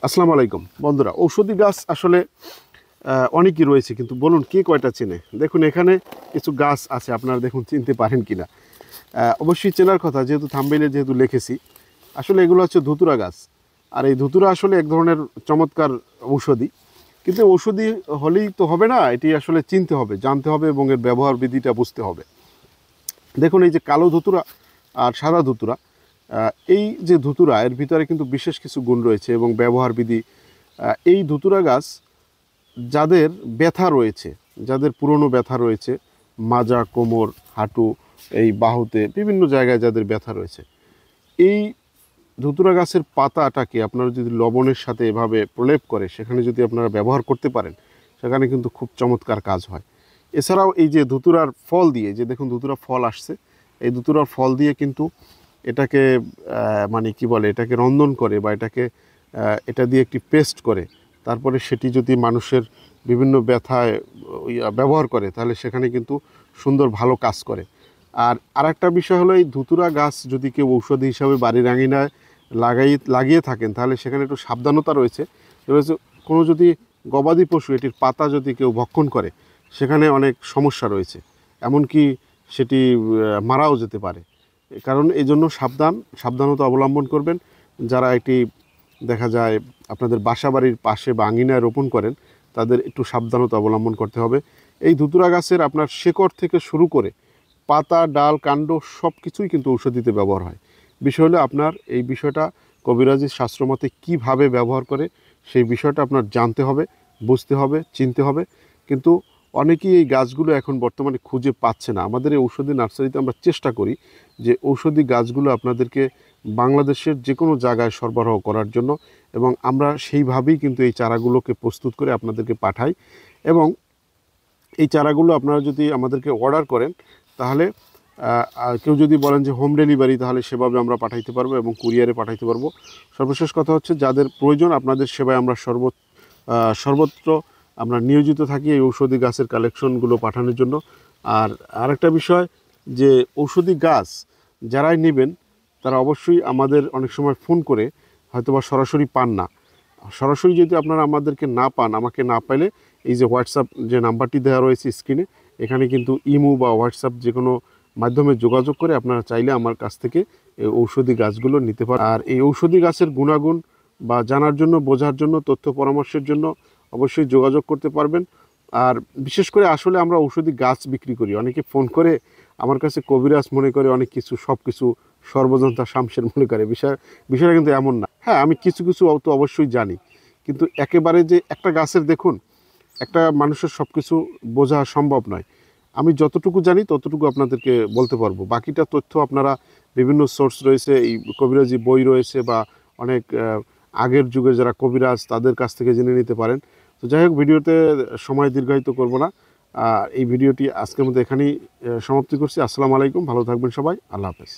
আসসালামু আলাইকুম বন্ধুরা। ঔষধি গাছ আসলে অনেকই রয়েছে, কিন্তু বলুন কে কয়টা চেনে? দেখুন এখানে কিছু গাছ আছে, আপনারা দেখুন চিনতে পারেন কিনা। অবশ্যই চেনার কথা, যেহেতু থাম্বনেইলে যেহেতু লিখেছি। আসলে এগুলো হচ্ছে ধুতুরা গাছ। আর এই ধুতুরা আসলে এক ধরনের চমৎকার ঔষধি, কিন্তু ঔষধি হলেই তো হবে না, এটি আসলে চিনতে হবে, জানতে হবে এবং এর ব্যবহার বিধিটা বুঝতে হবে। দেখুন এই যে কালো ধুতুরা আর সাদা ধুতুরা, এই যে ধুতুরা, এর ভিতরে কিন্তু বিশেষ কিছু গুণ রয়েছে এবং ব্যবহার বিধি। এই ধুতুরা গাছ যাদের ব্যথা রয়েছে, যাদের পুরনো ব্যথা রয়েছে, মাজা, কোমর, হাঁটু, এই বাহুতে বিভিন্ন জায়গায় যাদের ব্যথা রয়েছে, এই ধুতুরা গাছের পাতাটাকে আপনারা যদি লবণের সাথে এভাবে প্রলেপ করে সেখানে যদি আপনারা ব্যবহার করতে পারেন, সেখানে কিন্তু খুব চমৎকার কাজ হয়। এছাড়াও এই যে ধুতুরার ফল দিয়ে, যে দেখুন ধুতুরা ফল আসছে, এই ধুতুরার ফল দিয়ে কিন্তু এটাকে মানে কি বলে, এটাকে রন্ধন করে বা এটাকে এটা দিয়ে একটি পেস্ট করে, তারপরে সেটি যদি মানুষের বিভিন্ন ব্যথায় ব্যবহার করে, তাহলে সেখানে কিন্তু সুন্দর ভালো কাজ করে। আর আরেকটা বিষয় হলো, এই ধুতুরা গাছ যদি কেউ ঔষধি হিসাবে বাড়ির আঙিনায় লাগিয়ে থাকেন, তাহলে সেখানে একটু সাবধানতা রয়েছে। কোনো যদি গবাদি পশু এটির পাতা যদি কেউ ভক্ষণ করে, সেখানে অনেক সমস্যা রয়েছে, এমনকি সেটি মারাও যেতে পারে। কারণ এই জন্য সাবধানতা অবলম্বন করবেন। যারা এটি দেখা যায় আপনাদের বাসা বাড়ির পাশে বা আঙিনায় রোপণ করেন, তাদের একটু সাবধানতা অবলম্বন করতে হবে। এই ধুতুরা গাছের আপনার শেকড় থেকে শুরু করে পাতা, ডাল, কাণ্ড সব কিছুই কিন্তু ঔষধিতে ব্যবহার হয়। বিষয় হলো আপনার এই বিষয়টা কবিরাজি শাস্ত্রমতে কীভাবে ব্যবহার করে, সেই বিষয়টা আপনার জানতে হবে, বুঝতে হবে, চিনতে হবে। কিন্তু অনেকেই এই গাছগুলো এখন বর্তমানে খুঁজে পাচ্ছে না। আমাদের এই ঔষধি নার্সারিতে আমরা চেষ্টা করি যে ঔষধি গাছগুলো আপনাদেরকে বাংলাদেশের যে কোনো জায়গায় সরবরাহ করার জন্য, এবং আমরা সেইভাবেই কিন্তু এই চারাগুলোকে প্রস্তুত করে আপনাদেরকে পাঠাই। এবং এই চারাগুলো আপনারা যদি আমাদেরকে অর্ডার করেন, তাহলে কেউ যদি বলেন যে হোম ডেলিভারি, তাহলে সেভাবে আমরা পাঠাইতে পারবো এবং কুরিয়ারে পাঠাইতে পারবো। সর্বশেষ কথা হচ্ছে, যাদের প্রয়োজন আপনাদের সেবায় আমরা সর্বত্র আমরা নিয়োজিত থাকি এই ঔষধি গাছের কালেকশনগুলো পাঠানোর জন্য। আর আরেকটা বিষয়, যে ঔষধি গাছ যারাই নেবেন, তারা অবশ্যই আমাদের অনেক সময় ফোন করে হয়তোবা সরাসরি পান না। সরাসরি যদি আপনারা আমাদেরকে না পান, আমাকে না পাইলে এই যে হোয়াটসঅ্যাপ যে নাম্বারটি দেওয়া রয়েছে স্ক্রিনে, এখানে কিন্তু ইমো বা হোয়াটসঅ্যাপ যে কোনো মাধ্যমে যোগাযোগ করে আপনারা চাইলে আমার কাছ থেকে এই ঔষধি গাছগুলো নিতে পারেন। আর এই ঔষধি গাছের গুণাগুণ বা জানার জন্য, বোঝার জন্য, তথ্য পরামর্শের জন্য অবশ্যই যোগাযোগ করতে পারবেন। আর বিশেষ করে আসলে আমরা ঔষধি গাছ বিক্রি করি। অনেকে ফোন করে আমার কাছে কবিরাজ মনে করে, অনেক কিছু সব কিছু সর্বজনতা শামশের মনে করে। বিষয়টা কিন্তু এমন না। হ্যাঁ, আমি কিছু তো অবশ্যই জানি, কিন্তু একেবারে যে একটা গাছের, দেখুন একটা মানুষের সব কিছু বোঝা সম্ভব নয়। আমি যতটুকু জানি ততটুকু আপনাদেরকে বলতে পারবো। বাকিটা তথ্য আপনারা বিভিন্ন সোর্স রয়েছে, এই কবিরাজি বই রয়েছে, বা অনেক আগের যুগের যারা কবিরাজ, তাদের কাছ থেকে জেনে নিতে পারেন। তো যাই হোক, ভিডিওতে সময় দীর্ঘায়িত করব না। এই ভিডিওটি আজকের মধ্যে এখানেই সমাপ্তি করছি। আসসালামু আলাইকুম, ভালো থাকবেন সবাই, আল্লাহ হাফেজ।